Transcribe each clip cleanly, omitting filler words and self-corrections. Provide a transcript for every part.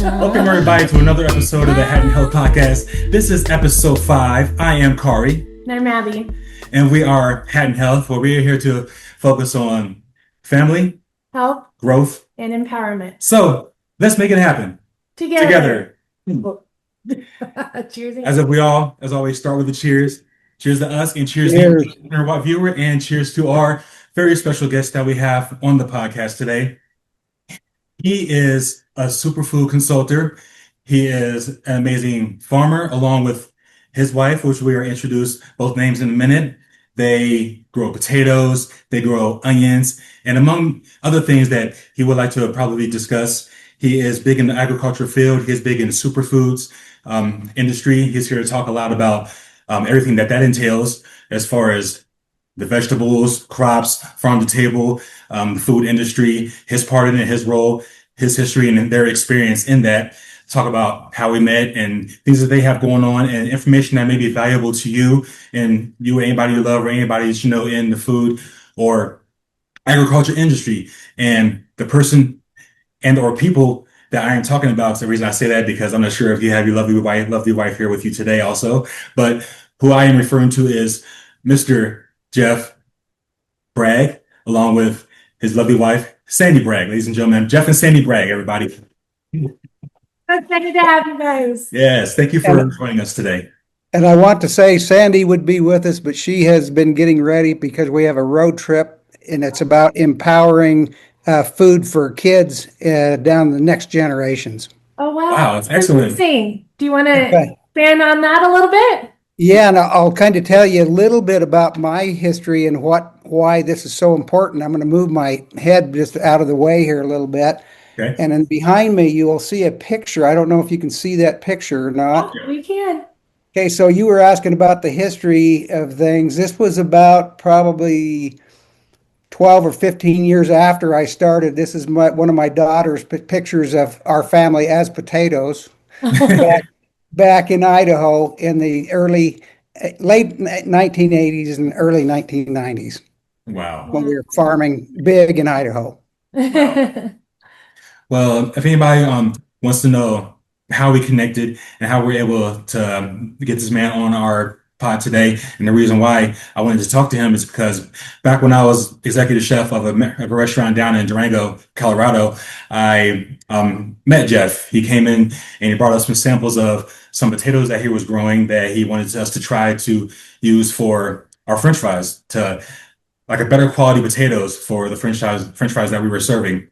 Welcome everybody to another episode of the Hatten Health Podcast. This is episode 5. I am Kari. And I'm Abby. And we are Hatten Health, where we are here to focus on family, health, growth, and empowerment. So let's make it happen. Together. Cheers. As always, start with the cheers. Cheers to us and cheers to our viewer, and cheers to our very special guest that we have on the podcast today. He is a superfood consultant. He is an amazing farmer, along with his wife, which we are introduced both names in a minute. They grow potatoes, they grow onions, and among other things that he would like to probably discuss, he is big in the agriculture field. He's big in the superfoods industry. He's here to talk a lot about everything that entails as far as the vegetables, crops, farm to table, the food industry, his part in it, his role, his history, and their experience in that. Talk about how we met and things that they have going on, and information that may be valuable to you and anybody you love, or anybody that you know in the food or agriculture industry. And the person and or people that I am talking about, so the reason I say that, because I'm not sure if you have your lovely wife here with you today also, but who I am referring to is Mr. Jeff Bragg, along with his lovely wife, Sandy Bragg. Ladies and gentlemen, Jeff and Sandy Bragg, everybody. Excited to have you guys. Yes, thank you for joining us today. And I want to say Sandy would be with us, but she has been getting ready because we have a road trip, and it's about empowering food for kids down the next generations. Oh, wow. Wow, that's excellent. Do you want to expand on that a little bit? Yeah, and I'll kind of tell you a little bit about my history and why this is so important. I'm going to move my head just out of the way here a little bit. Okay. And then behind me, you will see a picture. I don't know if you can see that picture or not. Oh, we can. Okay, so you were asking about the history of things. This was about probably 12 or 15 years after I started. This is one of my daughter's pictures of our family as potatoes back in Idaho in the late 1980s and early 1990s. Wow. When we were farming big in Idaho. Wow. Well, if anybody wants to know how we connected and how we're able to get this man on our pod today, and the reason why I wanted to talk to him is because back when I was executive chef of a restaurant down in Durango, Colorado, I met Jeff. He came in and he brought us some samples of some potatoes that he was growing that he wanted us to try to use for our French fries, to like a better quality potatoes for the French fries that we were serving.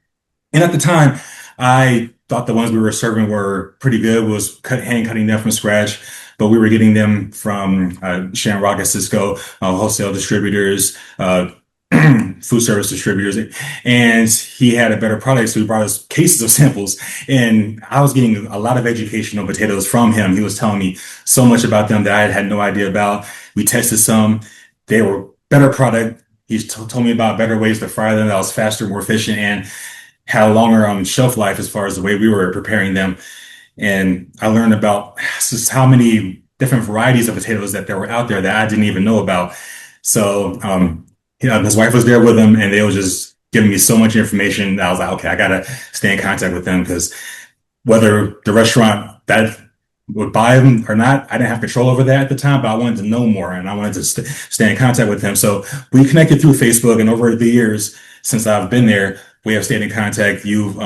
And at the time, I thought the ones we were serving were pretty good. Was hand cutting them from scratch, but we were getting them from Shamrock and Cisco, wholesale distributors, food service distributors, and he had a better product, so he brought us cases of samples, and I was getting a lot of education on potatoes from him. He was telling me so much about them that I had no idea about. We tested some; they were better product. He told me about better ways to fry them that was faster, more efficient, and had a longer shelf life as far as the way we were preparing them. And I learned about just how many different varieties of potatoes that there were out there that I didn't even know about. So, his wife was there with him, and they were just giving me so much information that I was like, okay, I got to stay in contact with them, because whether the restaurant that would buy them or not, I didn't have control over that at the time, but I wanted to know more, and I wanted to stay in contact with him. So we connected through Facebook, and over the years since I've been there, we have stayed in contact. You've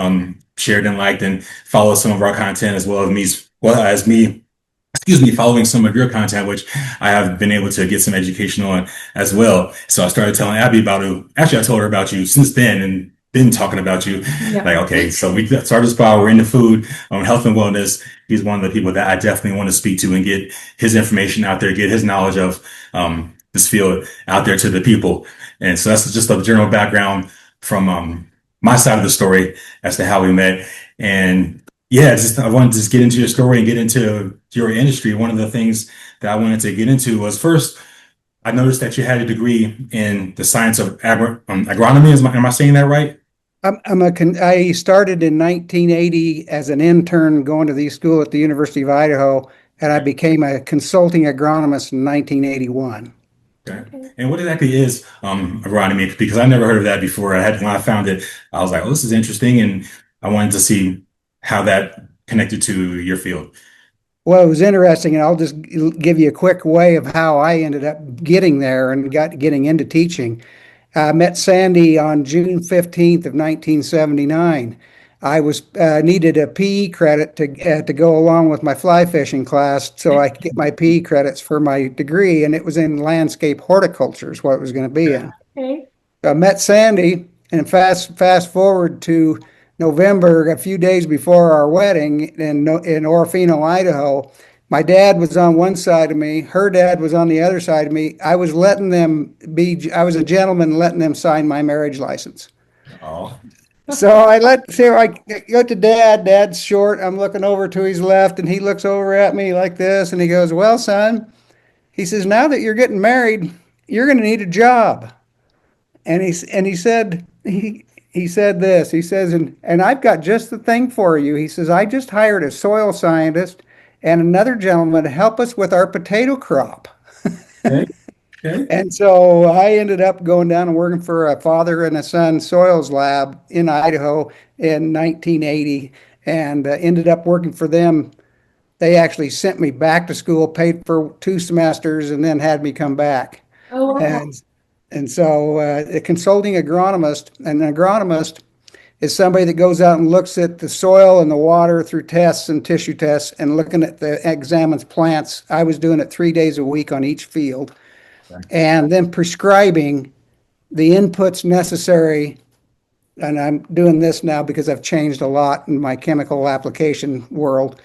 shared and liked and followed some of our content, as well as me, following some of your content, which I have been able to get some education on as well. So I started telling Abby about it. Actually, I told her about you since then and been talking about you. Yeah. Like, okay, so we started this pod. We're into food, health and wellness. He's one of the people that I definitely want to speak to and get his information out there, get his knowledge of this field out there to the people. And so that's just a general background from my side of the story as to how we met. And yeah, I wanted to just get into your story and get into your industry. One of the things that I wanted to get into was, first, I noticed that you had a degree in the science of agronomy. Am I saying that right? I started in 1980 as an intern going to the school at the University of Idaho, and I became a consulting agronomist in 1981. Okay. And what exactly is agronomy? Because I never heard of that before. When I found it, I was like, "Oh, this is interesting," and I wanted to see how that connected to your field? Well, it was interesting, and I'll just give you a quick way of how I ended up getting there and getting into teaching. I met Sandy on June 15th of 1979. I was needed a PE credit to go along with my fly fishing class so I could get my PE credits for my degree, and it was in landscape horticulture is what it was going to be in. Okay. I met Sandy, and fast forward to November, a few days before our wedding in Orofino, Idaho. My dad was on one side of me. Her dad was on the other side of me. I was letting them be. I was a gentleman, letting them sign my marriage license. Oh, So I go to Dad. Dad's short. I'm looking over to his left, and he looks over at me like this, and he goes, "Well, son," he says, "now that you're getting married, you're going to need a job." And he said this. He says, and I've got just the thing for you. He says, I just hired a soil scientist and another gentleman to help us with our potato crop. okay. Okay. And so I ended up going down and working for a father and a son soils lab in Idaho in 1980, and ended up working for them. They actually sent me back to school, paid for 2 semesters, and then had me come back. Oh, wow. And so a consulting agronomist, an agronomist is somebody that goes out and looks at the soil and the water through tests and tissue tests and looking at examines plants. I was doing it 3 days a week on each field, and then prescribing the inputs necessary. And I'm doing this now because I've changed a lot in my chemical application world.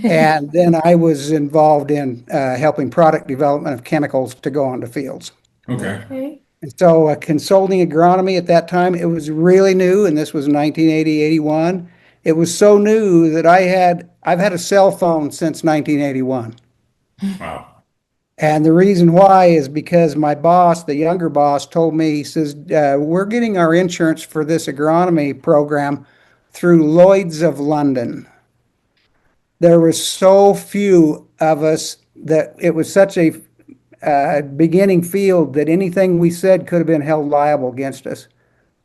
And then I was involved in helping product development of chemicals to go onto fields. Okay. Okay. So consulting agronomy at that time, it was really new, and this was 1980, 81. It was so new that I've had a cell phone since 1981. Wow. And the reason why is because my boss, the younger boss, told me, he says, we're getting our insurance for this agronomy program through Lloyd's of London. There was so few of us that it was such a beginning field that anything we said could have been held liable against us.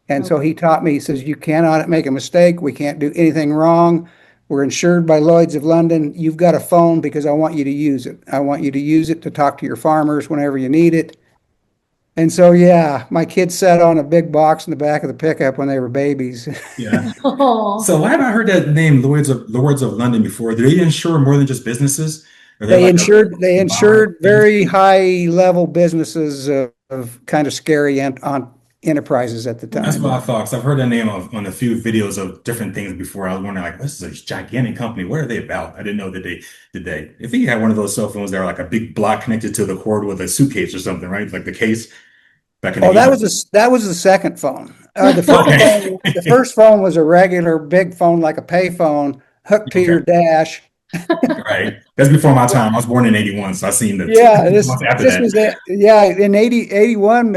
And so he taught me, he says, you cannot make a mistake. We can't do anything wrong. We're insured by Lloyd's of London. You've got a phone because I want you to use it. I want you to use it to talk to your farmers whenever you need it. And so, yeah, my kids sat on a big box in the back of the pickup when they were babies. Yeah. Oh. So why have I heard that name, Lords of London, before? Do they insure more than just businesses? Are They like insured very high level businesses of kind of scary on enterprises at the That's time. what I thought. 'Cause I've heard that name on a few videos of different things before. I was wondering, like, this is a gigantic company. What are they about? I didn't know that they did they. I think you had one of those cell phones that were like a big block connected to the cord with a suitcase or something, right? Like the case back in the Oh, 80s. that was the second phone. Okay. The first phone was a regular big phone, like a pay phone, hooked to your Okay. dash. Right. That's before my time. I was born in 81, so I seen the Yeah, months after this that. was it. Yeah, in 81,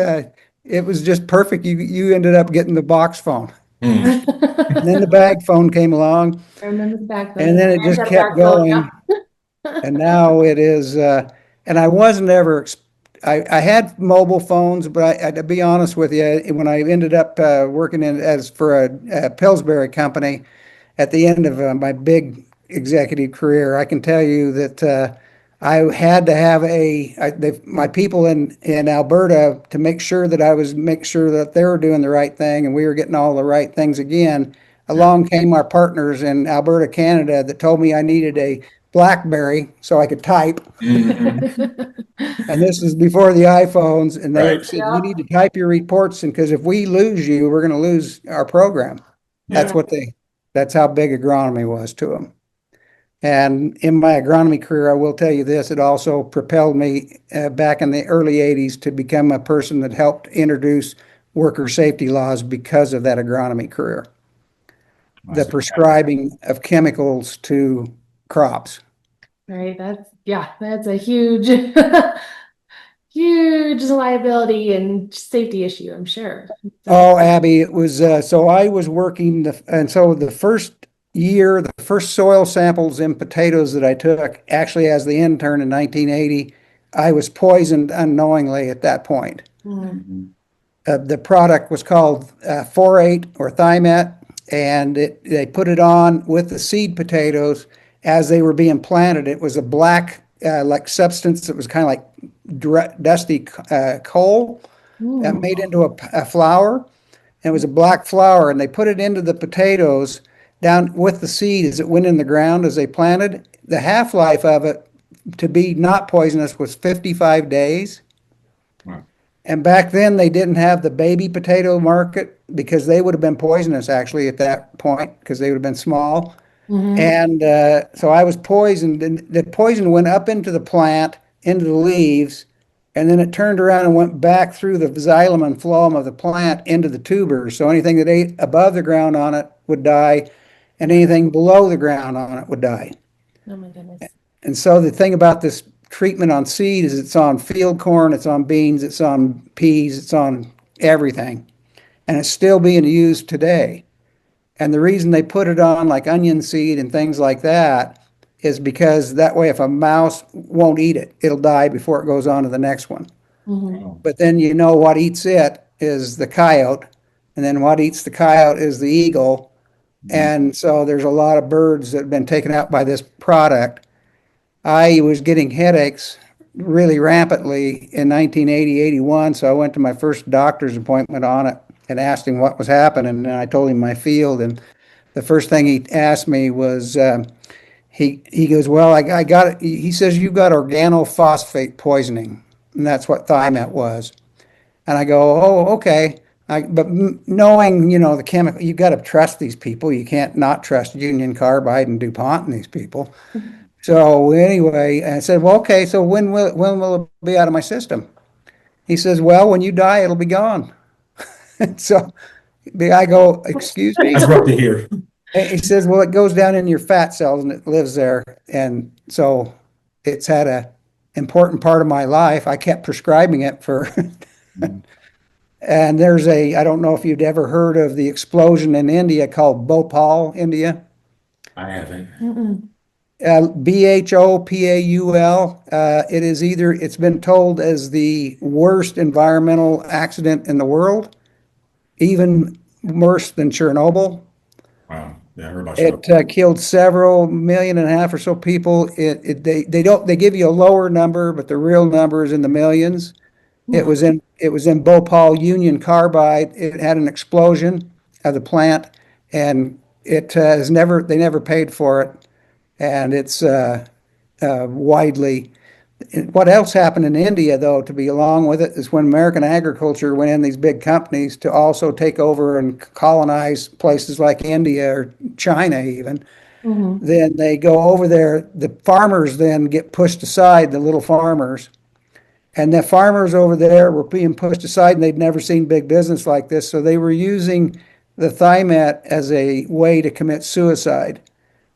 it was just perfect. You ended up getting the box phone. Mm. And then the bag phone came along, I remember the back phone. and then it I just got a kept back phone, going. yeah. And now it is, and I wasn't ever, I had mobile phones, but to be honest with you, when I ended up working for a Pillsbury company at the end of my big executive career, I can tell you that I had to have my people in Alberta to make sure that they were doing the right thing and we were getting all the right things again. Yeah. Along came our partners in Alberta, Canada, that told me I needed a BlackBerry so I could type. Mhm. And this is before the iPhones, and they Right. said, Yeah. you need to type your reports, and because if we lose you, we're going to lose our program. Yeah. That's how big agronomy was to them. And in my agronomy career, I will tell you this, it also propelled me back in the early 80s to become a person that helped introduce worker safety laws because of that agronomy career. The prescribing of chemicals to crops. Right. That's a huge, huge liability and safety issue, I'm sure. Oh, Abby, it was, so I was working, and so the first year, the first soil samples in potatoes that I took, actually as the intern in 1980, I was poisoned unknowingly at that point. Mm. Mhm. The product was called 4-8 or Thimet. and they put it on with the seed potatoes as they were being planted. It was a black like substance that was kind of like dusty coal that Mm. made into a flour. And it was a black flour, and they put it into the potatoes down with the seed as it went in the ground as they planted. The half-life of it to be not poisonous was 55 days. Wow. And back then they didn't have the baby potato market because they would have been poisonous actually at that point because they would have been small. Hmm. And so I was poisoned, and the poison went up into the plant, into the leaves, and then it turned around and went back through the xylem and phloem of the plant into the tubers. So anything that ate above the ground on it would die, and anything below the ground on it would die. Oh my goodness. And so the thing about this treatment on seed is it's on field corn, it's on beans, it's on peas, it's on everything. And it's still being used today. And the reason they put it on like onion seed and things like that is because that way if a mouse won't eat it, it'll die before it goes on to the next one. Hmm. Oh, But then you know what eats it is the coyote, and then what eats the coyote is the eagle. mhm. And so there's a lot of birds that have been taken out by this product. I was getting headaches really rampantly in 1980, 81, so I went to my first doctor's appointment on it and asked him what was happening, and I told him my field, and the first thing he asked me was, he goes, well, I got it. He says, you've got organophosphate poisoning, and that's what Thimet was. And I go, oh, okay. But knowing, the chemical, you got to trust these people. You can't not trust Union Carbide and DuPont and these people. So anyway, I said, well, okay, so when will it be out of my system? He says, well, when you die, it'll be gone. So I go, excuse me? That's rough to hear. He says, well, it goes down in your fat cells and it lives there. And so it's had a important part of my life. I kept prescribing it for, Mhm. and I don't know if you'd ever heard of the explosion in India called Bhopal, India. I haven't. Mm-mm. Bhopaul. It's been told as the worst environmental accident in the world, even worse than Chernobyl. Wow. Yeah, I heard about Chernobyl. It killed several million and a half or so people. They give you a lower number, but the real number is in the millions. It was in Bhopal Union Carbide. It had an explosion of the plant, and it has never they never paid for it, and it's widely. What else happened in India, though, to be along with it, is when American agriculture went in these big companies to also take over and colonize places like India or China, even. Hmm. Then they go over there. The farmers then get pushed aside, the little farmers. And the farmers over there were being pushed aside, and they'd never seen big business like this. So they were using the Thimet as a way to commit suicide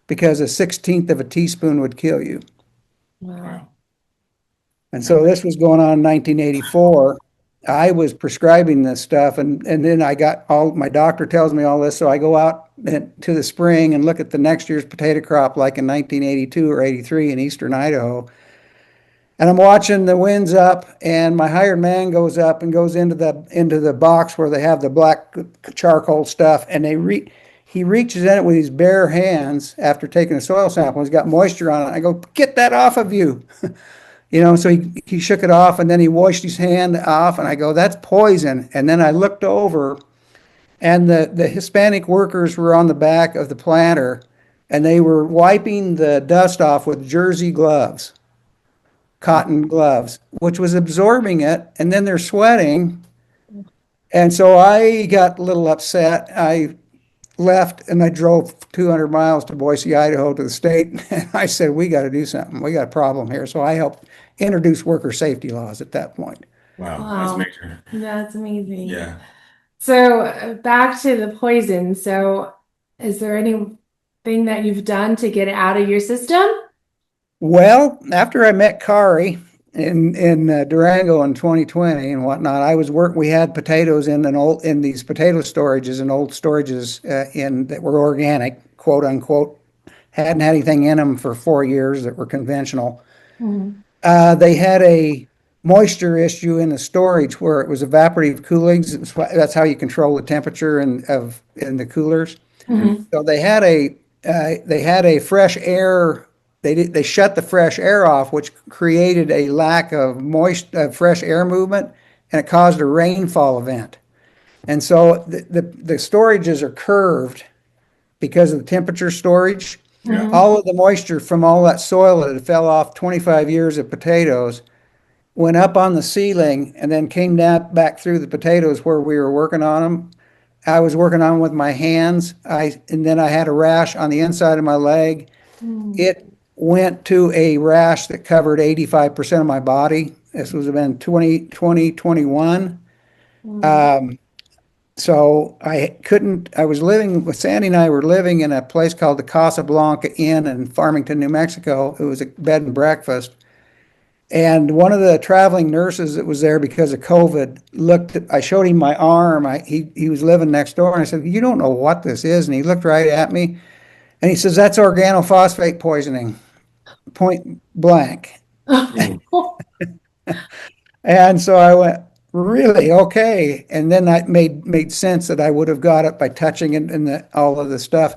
because a 16th of a teaspoon would kill you. Wow. Wow. And so this was going on in 1984. I was prescribing this stuff, and then my doctor tells me all this. So I go out to the spring and look at the next year's potato crop, like in 1982 or 83 in eastern Idaho. And I'm watching the winds up, and my hired man goes up and goes into the box where they have the black charcoal stuff, and he reaches in it with his bare hands after taking a soil sample. He's got moisture on it. I go, get that off of you. So he shook it off, and then he washed his hand off, and I go, that's poison. And then I looked over, and the Hispanic workers were on the back of the planter, and they were wiping the dust off with jersey gloves, cotton gloves, which was absorbing it, and then they're sweating. And so I got a little upset. I left and I drove 200 miles to Boise, Idaho to the state. And I said, we got to do something. We got a problem here. So I helped introduce worker safety laws at that point. Wow. Wow. That's major. That's amazing. Yeah. So back to the poison. So is there anything that you've done to get it out of your system? Well, after I met Kari in Durango in 2020 and whatnot, we had potatoes in these potato storages and old storages that were organic, quote unquote. Hadn't had anything in them for 4 years that were conventional. Mhm. They had a moisture issue in the storage where it was evaporative coolings. That's how you control the temperature in the coolers. Mhm. So they had a fresh air. They shut the fresh air off, which created a lack of fresh air movement, and it caused a rainfall event. And so the storages are curved because of the temperature storage. Yeah. Mhm. All of the moisture from all that soil that had fell off 25 years of potatoes went up on the ceiling and then came down back through the potatoes where we were working on them. I was working on them with my hands. And then I had a rash on the inside of my leg. Mhm. It went to a rash that covered 85% of my body. This was in 2021. Mhm. So I was living with Sandy and I were living in a place called the Casablanca Inn in Farmington, New Mexico. It was a bed and breakfast. And one of the traveling nurses that was there because of COVID I showed him my arm. He was living next door, and I said, "You don't know what this is." And he looked right at me and he says, "That's organophosphate poisoning, point blank." And so I went, "Really? Okay." And then that made sense that I would have got it by touching it and all of the stuff.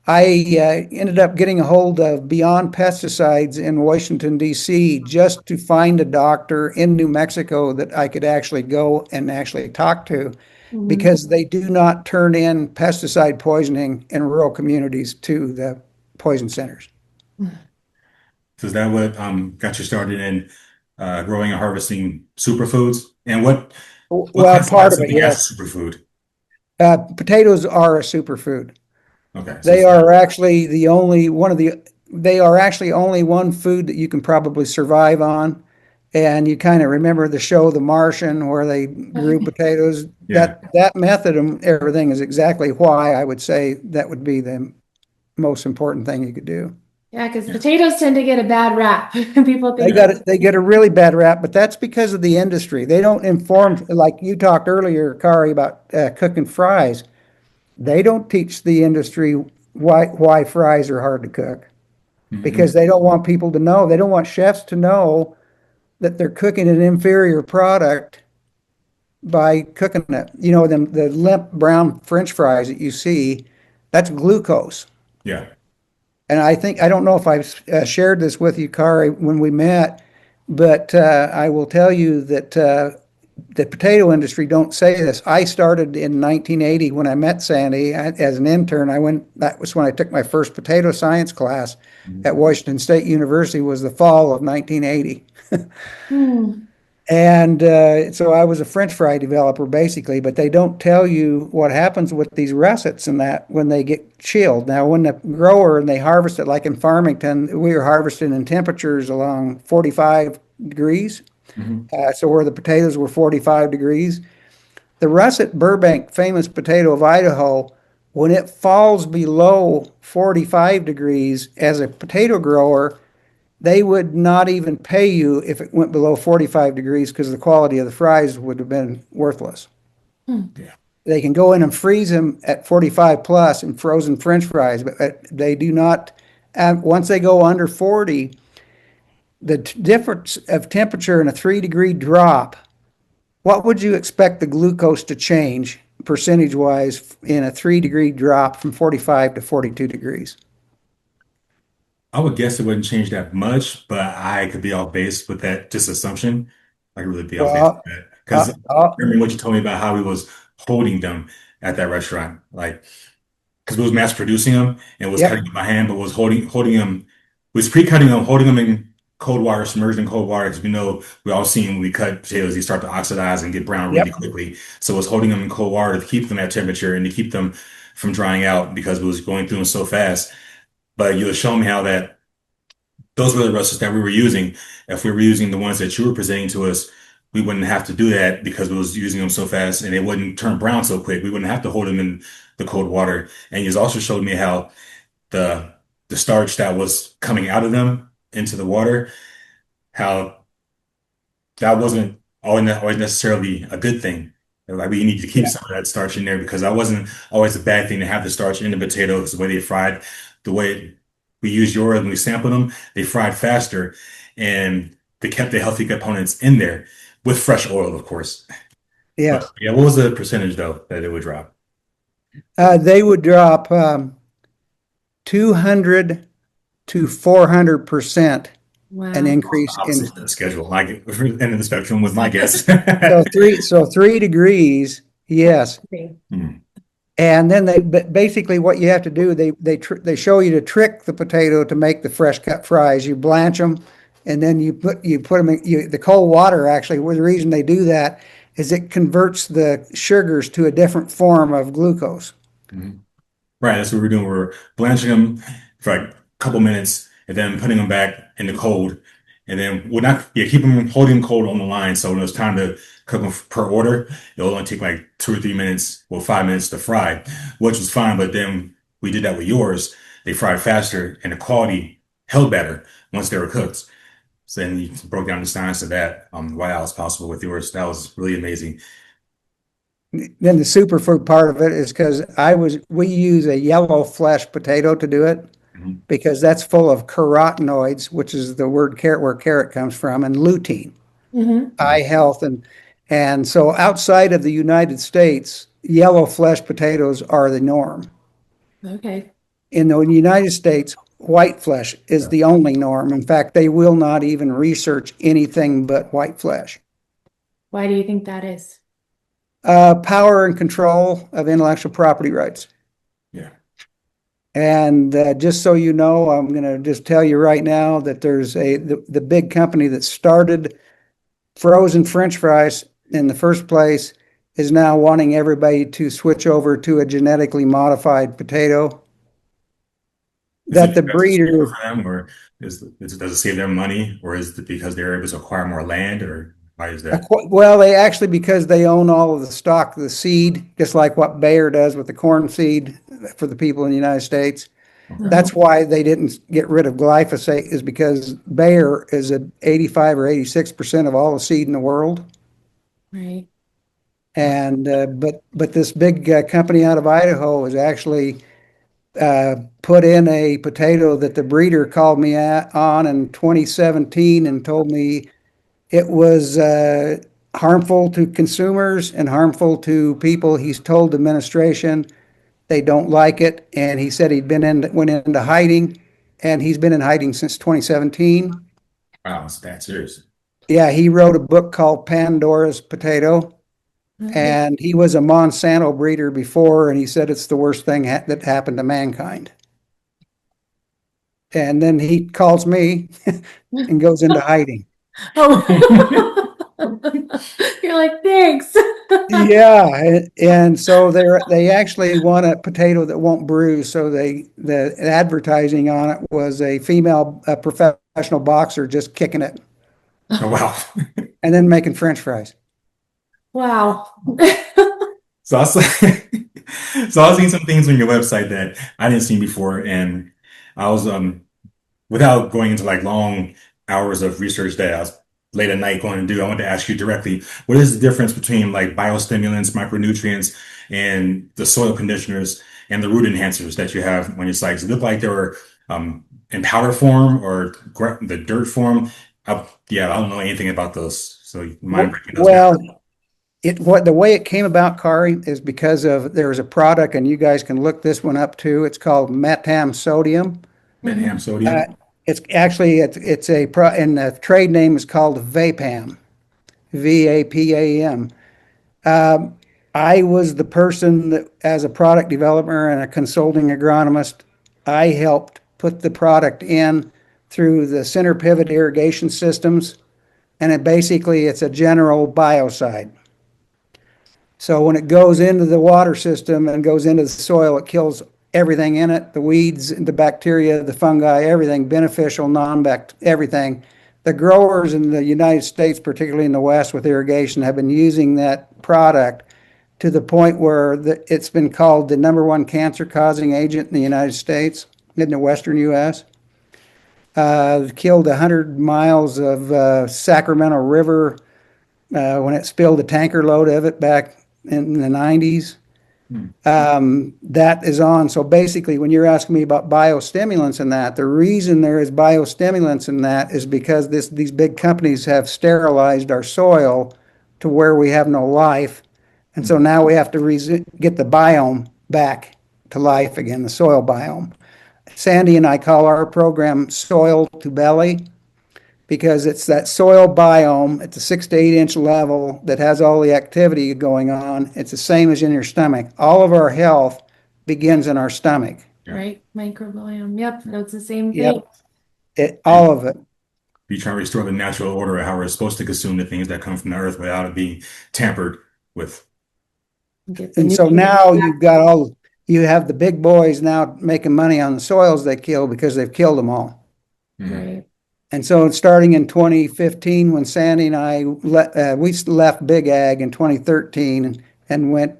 I ended up getting a hold of Beyond Pesticides in Washington, D.C., just to find a doctor in New Mexico that I could actually go and actually talk to Mhm. because they do not turn in pesticide poisoning in rural communities to the poison centers. So is that what got you started in growing and harvesting superfoods? And what Well, part classifies of it, something as yes. a superfood? Potatoes are a superfood. Okay, so They it's not. are actually they are actually only one food that you can probably survive on. And you kind of remember the show The Martian where they grew potatoes. Yeah, That method and everything is exactly why I would say that would be the most important thing you could do. Yeah, because yeah, potatoes tend to get a bad rap. People They think yeah, that. got they get a really bad rap, but that's because of the industry. They don't inform, like you talked earlier, Kari, about cooking fries. They don't teach the industry why fries are hard to cook because hmm they don't want people to know. They don't want chefs to know that they're cooking an inferior product by cooking it. You know, the limp brown French fries that you see, that's glucose. yeah. And I don't know if I've shared this with you, Kari, when we met, but I will tell you that the potato industry don't say this. I started in 1980 when I met Sandy as an intern. That was when I took my first potato science class Mhm. at Washington State University was the fall of 1980. Hmm. And so I was a French fry developer basically, but they don't tell you what happens with these russets and that when they get chilled. Now, when the grower and they harvest it, like in Farmington, we were harvesting in temperatures along 45 degrees. hmm So where the potatoes were 45 degrees, the russet Burbank, famous potato of Idaho, when it falls below 45 degrees as a potato grower, they would not even pay you if it went below 45 degrees because the quality of the fries would have been worthless. Hmm. Yeah. They can go in and freeze them at 45 plus in frozen French fries, but they do not. Once they go under 40, the difference of temperature in a 3 degree drop, what would you expect the glucose to change percentage wise in a 3 degree drop from 45 to 42 degrees? I would guess it wouldn't change that much, but I could be off base with that just assumption. I could really be off base with Well, that because uh, I uh, remember what you told me about how he was holding them at that restaurant, like because we was mass producing them and was cutting yep, them by hand, but was holding them, was pre-cutting them, holding them in cold water, submerged in cold water. Because we know we all seen when we cut potatoes, they start to oxidize and get brown really yep, quickly. So it was holding them in cold water to keep them at temperature and to keep them from drying out because it was going through them so fast. But you were showing me how that those were the recipes that we were using. If we were using the ones that you were presenting to us, we wouldn't have to do that because we was using them so fast and they wouldn't turn brown so quick. We wouldn't have to hold them in the cold water. And you also showed me how the the starch that was coming out of them into the water, how that wasn't always necessarily a good thing. Like we need to keep yeah, some of that starch in there because that wasn't always a bad thing to have the starch in the potatoes, the way they fried, the way we used yours when we sampled them, they fried faster and they kept the healthy components in there with fresh oil, of course. yeah. But yeah, what was the percentage though that it would drop? They would drop 200 to 400% an Wow. increase in. Opposite of the schedule. Like end of the spectrum was my guess. So 3 degrees, yes. Okay. And then basically what you have to do, they show you to trick the potato to make the fresh cut fries. You blanch them, and then you put them in the cold water. Actually, well, the reason they do that is it converts the sugars to a different form of glucose. Mhm. Right, that's what we're doing. We're blanching them for like a couple minutes and then putting them back in the cold. And then we're not, yeah, keep them holding them cold on the line. So when it's time to cook them per order, it'll only take like 2 or 3 minutes, well, 5 minutes to fry, which was fine. But then we did that with yours. They fried faster and the quality held better once they were cooked. So then you broke down the science of that, why that was possible with yours. That was really amazing. Then the superfood part of it is because we use a yellow flesh potato to do it Mhm. because that's full of carotenoids, which is the word carrot where carrot comes from, and lutein, Hmm. eye health, and so outside of the United States, yellow flesh potatoes are the norm. Okay. In the United States, white flesh is the only norm. In fact, they will not even research anything but white flesh. Why do you think that is? Power and control of intellectual property rights. Yeah. And just so you know, I'm going to just tell you right now that the big company that started frozen French fries in the first place is now wanting everybody to switch over to a genetically modified potato. Is it That the because it's cheaper breeder, for them, or does it save them money, or is it because they're able to acquire more land, or why is that? well, they actually, because they own all of the stock, the seed, just like what Bayer does with the corn seed for the people in the United States. Okay. Uh-huh. That's why they didn't get rid of glyphosate, is because Bayer is at 85 or 86% of all the seed in the world. Right. And but this big company out of Idaho has actually put in a potato that the breeder called me on in 2017 and told me it was harmful to consumers and harmful to people. He's told the administration they don't like it, and he said went into hiding, and he's been in hiding since 2017. Wow, it's that serious. Yeah, he wrote a book called Pandora's Potato, Okay. and he was a Monsanto breeder before, and he said it's the worst thing that happened to mankind. And then he calls me and goes into hiding. Oh. You're like, thanks. Yeah, and so they actually want a potato that won't bruise. So the advertising on it was a professional boxer just kicking it Oh, wow. and then making French fries. Wow. So I saw, so I was seeing some things on your website that I didn't see before, and I was without going into like long hours of research that I was late at night going to do, I want to ask you directly, what is the difference between like biostimulants, micronutrients, and the soil conditioners and the root enhancers that you have on your site? Does it look like they were in powder form or the dirt form? Yeah, I don't know anything about those. So you mind breaking those down? Well, the way it came about, Kari, is because of there's a product, and you guys can look this one up too. It's called metam sodium. Metham Mhm. Uh, sodium? it's actually it's a pro, and the trade name is called Vapam, VAPAM. Um, I was the person that, as a product developer and a consulting agronomist, I helped put the product in through the center pivot irrigation systems, and it's a general biocide. So when it goes into the water system and goes into the soil, it kills everything in it, the weeds, the bacteria, the fungi, everything beneficial, non-bact, everything. The growers in the United States, particularly in the West with irrigation, have been using that product to the point where it's been called the number one cancer causing agent in the United States, in the Western U.S. Killed 100 miles of Sacramento River when it spilled a tanker load of it back in the 90s. Hmm. That is on. So basically, when you're asking me about biostimulants and that, the reason there is biostimulants in that is because these big companies have sterilized our soil to where we have no life. And so now we have to get the biome back to life again, the soil biome. Sandy and I call our program Soil to Belly because it's that soil biome at the 6 to 8 inch level that has all the activity going on. It's the same as in your stomach. All of our health begins in our stomach. Yeah. Right? Microbiome. Yep, that's the same Yep. thing. All of it. Be trying to restore the natural order of how we're supposed to consume the things that come from the earth without it being tampered with. Get the And so nutrients now back. you have the big boys now making money on the soils they kill because they've killed them all. Right. And so starting in 2015, when Sandy and I we left Big Ag in 2013 and went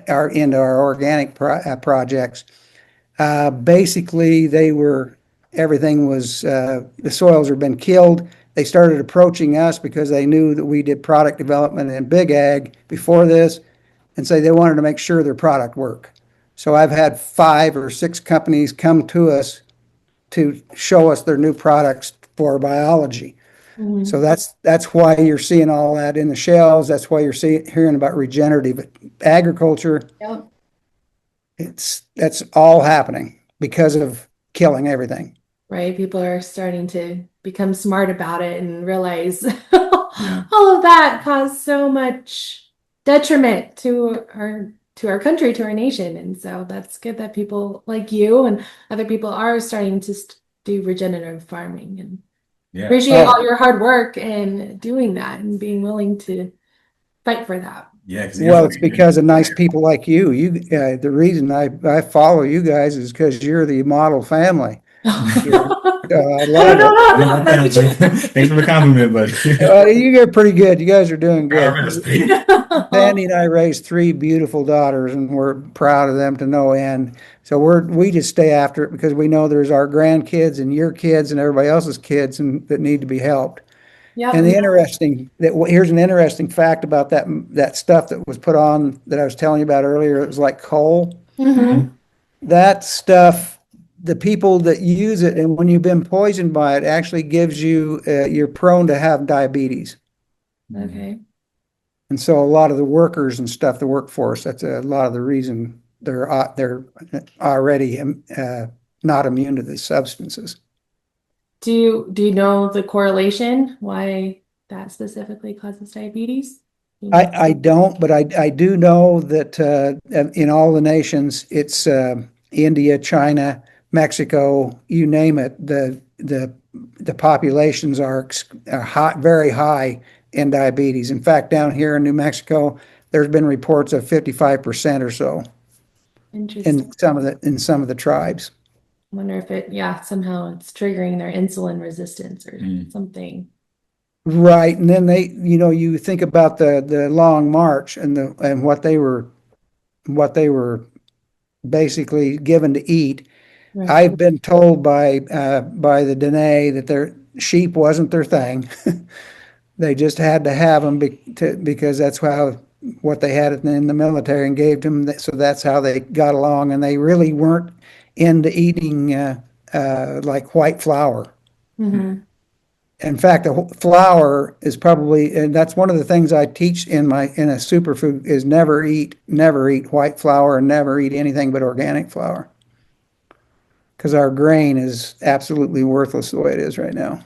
into our organic projects. Basically, everything was the soils had been killed. They started approaching us because they knew that we did product development in Big Ag before this, and say they wanted to make sure their product worked. So I've had 5 or 6 companies come to us to show us their new products for biology. So Mhm. that's why you're seeing all that in the shelves. That's why you're hearing about regenerative agriculture. Yep. That's all happening because of killing everything. Right. People are starting to become smart about it and realize Yeah. all of that caused so much detriment to our country, to our nation. And so that's good that people like you and other people are starting to do regenerative farming, and Yeah. appreciate Oh, all your hard work in doing that and being willing to fight for that. Yeah, because well, it's because of nice people like you. The reason I follow you guys is because you're the model family. You know, I I don't love it. I know know. thanks for the compliment, but You get pretty good. You guys are doing our good. best. Sandy and I raised 3 beautiful daughters, and we're proud of them to no end. So we just stay after it because we know there's our grandkids and your kids and everybody else's kids that need to be helped. And Yep. here's an interesting fact about that stuff that was put on that I was telling you about earlier. It was like coal. Hmm. That stuff, the people that use it, and when you've been poisoned by it, actually gives you you're prone to have diabetes. Okay. And so a lot of the workers and stuff, the workforce, that's a lot of the reason they're already not immune to these substances. Do you know the correlation why that specifically causes diabetes? You know? I don't, but I do know that in all the nations, it's India, China, Mexico, you name it. The populations are high, very high in diabetes. In fact, down here in New Mexico, there's been reports of 55% or so Interesting. in some of the tribes. Wonder if somehow it's triggering their insulin resistance or Mm. something. Right, and then you think about the long march and what they were basically given to eat. Right. I've been told by the Dene that their sheep wasn't their thing. They just had to have them because that's what they had in the military and gave them. So that's how they got along, and they really weren't into eating like white flour. Hmm. In fact, the flour is probably, and that's one of the things I teach in a superfood is never eat white flour and never eat anything but organic flour. Because our grain is absolutely worthless the way it is right now.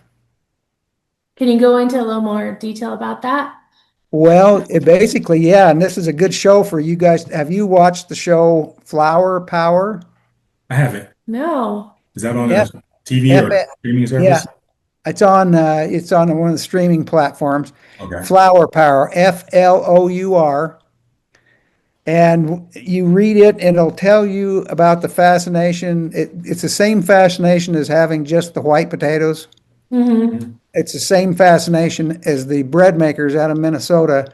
Can you go into a little more detail about that? Well, basically, yeah, and this is a good show for you guys. Have you watched the show Flower Power? I haven't. No. Is that on F the TV F or streaming yeah, service? it's on one of the streaming platforms. Okay. Flower Power, FLOUR, and you read it, and it'll tell you about the fascination. It's the same fascination as having just the white potatoes. Hmm. Mhm. It's the same fascination as the bread makers out of Minnesota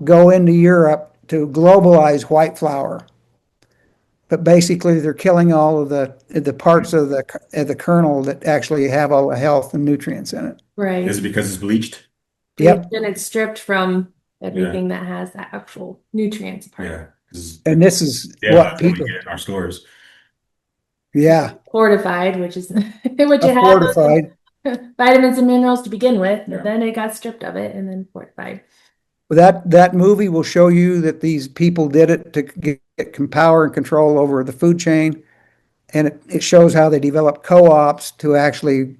go into Europe to globalize white flour. But basically, they're killing all of the parts of the kernel that actually have all the health and nutrients in it. Is Right. it because it's bleached? Bleached, Yep. and it's stripped from Yeah. everything that has that actual nutrients part. Yeah. 'Cause And this is yeah, what that's what we people, get in our stores. yeah, Fortified, which is what a you had fortified. vitamins and minerals to begin with, but Yeah. then it got stripped of it and then fortified. That movie will show you that these people did it to get power and control over the food chain, and it shows how they develop co-ops to actually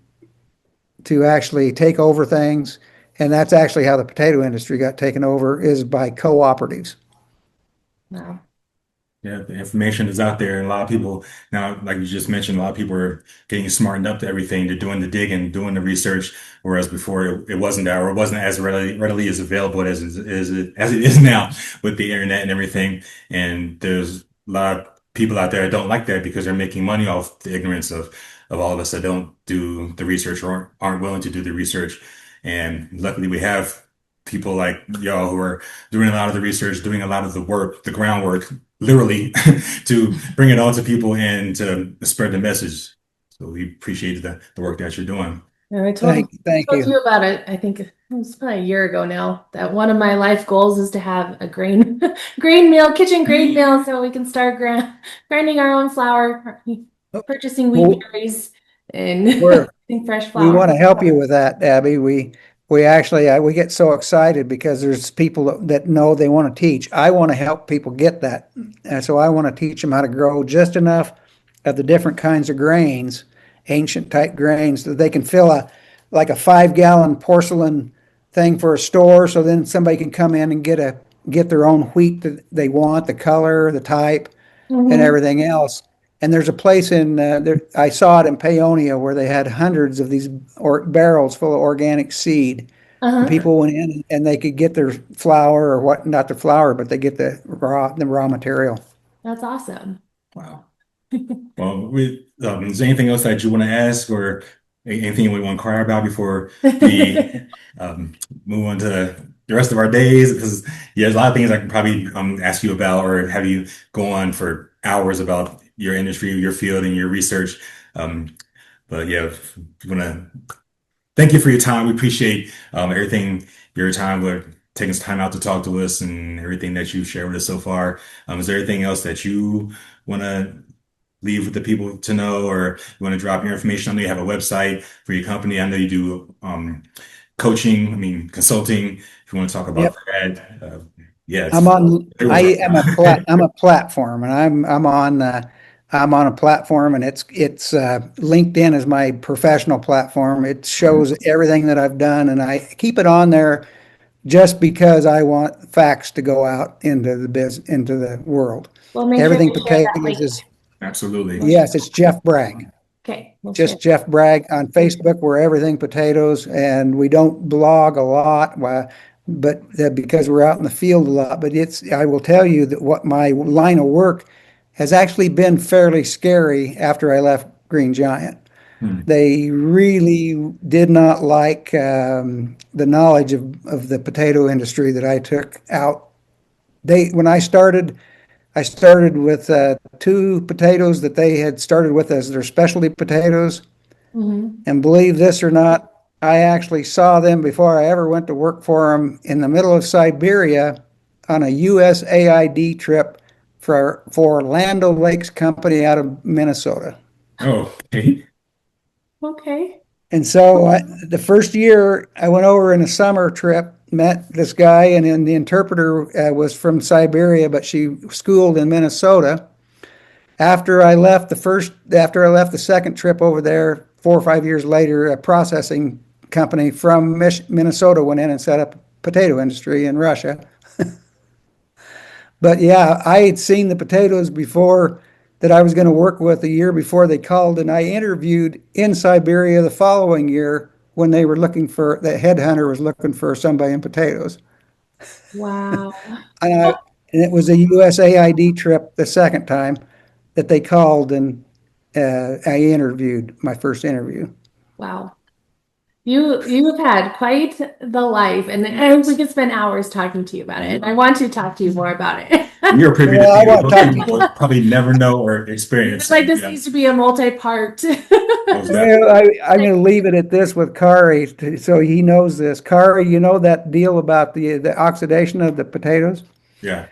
take over things. And that's actually how the potato industry got taken over, is by cooperatives. Wow. Yeah, the information is out there, and a lot of people now, like you just mentioned, a lot of people are getting smartened up to everything. They're doing the digging, doing the research, whereas before it wasn't that, or it wasn't as readily as available as it is now with the internet and everything. And there's a lot of people out there that don't like that because they're making money off the ignorance of all of us that don't do the research or aren't willing to do the research. And luckily, we have people like y'all who are doing a lot of the research, doing a lot of the work, the groundwork, literally, to bring it all to people and to spread the message. So we appreciate the work that you're doing. And Thank told you. you about it. I think it was probably a year ago now, that one of my life goals is to have a grain mill, kitchen grain mill, so we can start grinding our own flour, purchasing wheat Well, berries, and we're fresh We flour. want to help you with that, Abby. We actually we get so excited because there's people that know they want to teach. I want to help people get that, and so I want to teach them how to grow just enough of the different kinds of grains, ancient type grains, that they can fill a 5 gallon porcelain thing for a store. So then somebody can come in and get their own wheat that they want, the color, the type, and Mhm. everything else. And there's a place in there. I saw it in Paonia where they had hundreds of these barrels full of organic seed, and Uh-huh. people went in and they could get their flour, or what, not the flour, but they get the raw material. That's awesome. Wow. Well, is there anything else that you want to ask or anything we want to inquire about before we move on to the rest of our days? Because yeah, there's a lot of things I can probably ask you about or have you go on for hours about your industry, your field, and your research. Um, but yeah, if you want to thank you for your time. We appreciate everything, your time, with taking some time out to talk to us and everything that you've shared with us so far. Is there anything else that you want to leave with the people to know, or you want to drop your information? I know you have a website for your company. I know you do coaching, I mean, consulting. If you want to talk about Yep. that, I'm yes. on. I'm a platform, and I'm on a platform, and it's LinkedIn is my professional platform. It shows everything that I've done, and I keep it on there just because I want facts to go out into the world. We'll make sure Everything to share that potatoes link. is, Absolutely. We'll share. yes, it's Jeff Bragg. Okay, we'll share. Just Jeff Bragg on Facebook. We're everything potatoes, and we don't blog a lot, but because we're out in the field a lot. But I will tell you that what my line of work has actually been fairly scary after I left Green Giant. Hmm. They really did not like the knowledge of the potato industry that I took out. When I started with two potatoes that they had started with as their specialty potatoes. Mhm. And believe this or not, I actually saw them before I ever went to work for them in the middle of Siberia on a USAID trip for Land O'Lakes Company out of Minnesota. Oh, okay. Okay. And so the first year I went over in a summer trip, met this guy, and then the interpreter was from Siberia, but she schooled in Minnesota. After I left the second trip over there, 4 or 5 years later, a processing company from Minnesota went in and set up a potato industry in Russia. But yeah, I had seen the potatoes before that I was going to work with a year before they called, and I interviewed in Siberia the following year when they were looking for, the headhunter was looking for somebody in potatoes. Wow. And it was a USAID trip the second time that they called, and I interviewed my first interview. Wow. You've had quite the life, and we could spend hours talking to you about it. And I want to talk to you more about it. You're privy to Well, I things that want to most talk people to would probably never know or It's experience. like this Yeah, needs to be a multi-part. most Well, definitely. I'm going to leave it at this with Kari, so he knows this. Kari, you know that deal about the oxidation of the potatoes? Yeah.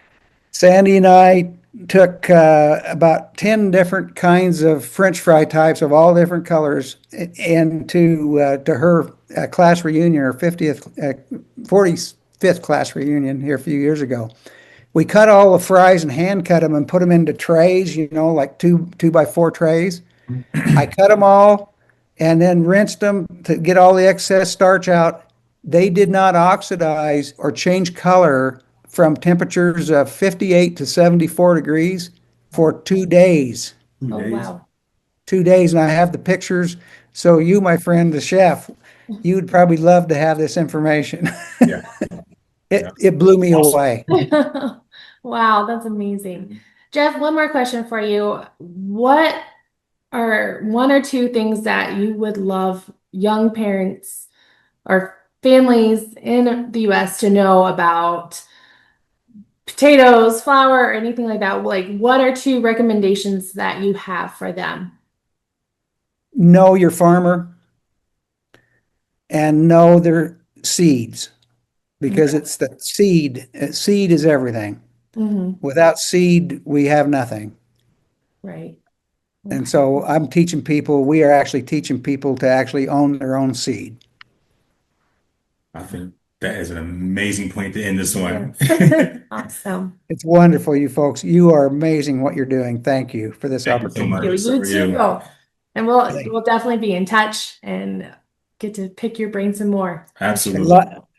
Sandy and I took about 10 different kinds of French fry types of all different colors, and to her class reunion, her 45th class reunion here a few years ago. We cut all the fries and hand cut them and put them into trays, like two by four trays. I cut them all and then rinsed them to get all the excess starch out. They did not oxidize or change color from temperatures of 58 to 74 degrees for 2 days. Two Oh, days. wow. 2 days, and I have the pictures. So you, my friend, the chef, you would probably love to have this information. Yeah. It blew me Awesome. away. Wow, that's amazing. Jeff, one more question for you. What are one or two things that you would love young parents or families in the US to know about potatoes, flour, or anything like that? Like, what are two recommendations that you have for them? Know your farmer and know their seeds, because it's the seed. Seed is everything. Hmm. Without seed, we have nothing. Right. And so we are actually teaching people to actually own their own seed. I think that is an amazing point to end this one. Yes. Awesome. It's wonderful, you folks. You are amazing what you're doing. Thank you for this Thank you so opportunity. much. So You are you. too. And we'll definitely be in touch and get to pick your brain some more. Absolutely.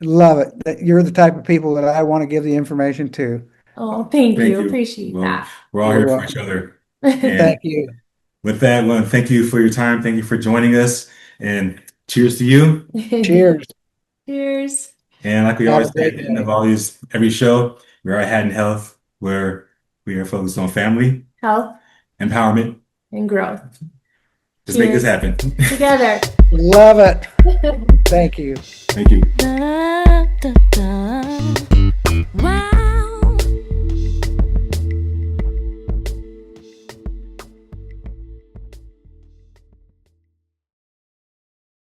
Love it. You're the type of people that I want to give the information to. Oh, thank Thank you. you. Appreciate Well, that. we're all You're here for welcome. each other. Thank you. With that, well, thank you for your time. Thank you for joining us. And cheers to you. Cheers. Cheers. And like we Have always a say at great the end of day. every show, we are at Hatten Health, where we are focused on family, Health empowerment. and growth. Just make this Cheers. happen. Together. Love it. Thank you. Thank you. Da, da, da. Why?